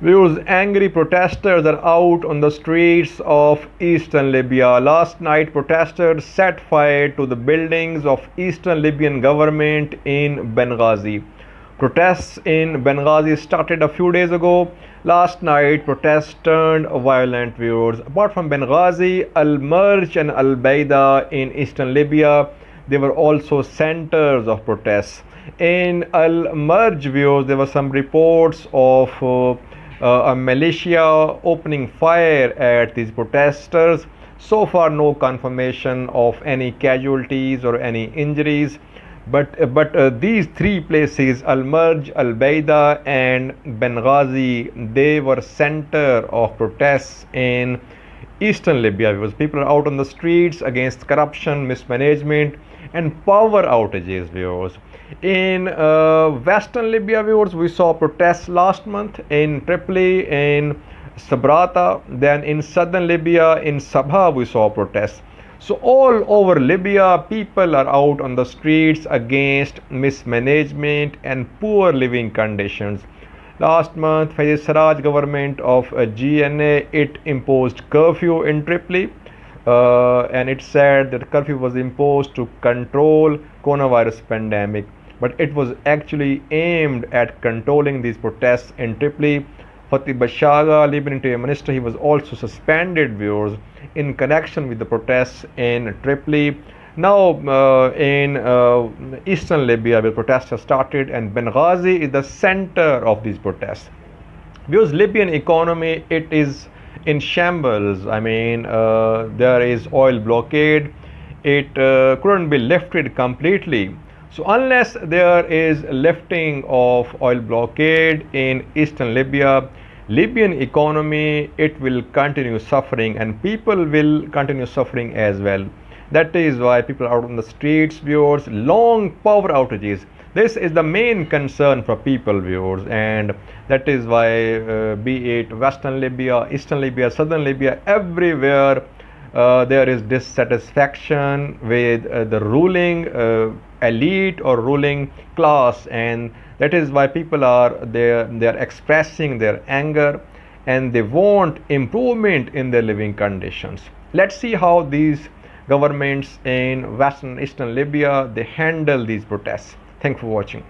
Viewers, angry protesters are out on the streets of Eastern Libya. Last night, protesters set fire to the buildings of Eastern Libyan government in Benghazi. Protests in Benghazi started a few days ago. Last night, protests turned violent. Viewers, apart from Benghazi, Marj and Al Bayda in Eastern Libya, they were also centers of protests. In Al Marj, viewers, there were some reports of a militia opening fire at these protesters. So far, no confirmation of any casualties or any injuries. But these three places, Al Marj, Al Bayda, and Benghazi, they were center of protests in Eastern Libya, because people are out on the streets against corruption, mismanagement, and power outages. Viewers, in Western Libya, viewers, we saw protests last month in Tripoli and Sabratha. Then in Southern Libya, in Sabha, we saw protests. So all over Libya, people are out on the streets against mismanagement and poor living conditions. Last month, Fayez Sarraj government of GNA, it imposed curfew in Tripoli, and it said that curfew was imposed to control coronavirus pandemic, but it was actually aimed at controlling these protests in Tripoli. Fatih Bashaga, Libyan Interior Minister, he was also suspended, viewers, in connection with the protests in Tripoli. Now in Eastern Libya, where protests have started, and Benghazi is the center of these protests. Because Libyan economy, it is in shambles. I mean, there is oil blockade. It couldn't be lifted completely. So unless there is lifting of oil blockade in Eastern Libya, Libyan economy, it will continue suffering, and people will continue suffering as well. That is why people are out on the streets, viewers. Long power outages, this is the main concern for people, viewers, and that is why be it Western Libya, Eastern Libya, Southern Libya, everywhere there is dissatisfaction with the ruling elite or ruling class, and that is why people are there. They are expressing their anger, and they want improvement in their living conditions. Let's see how these governments in Western and Eastern Libya, they handle these protests. Thanks for watching.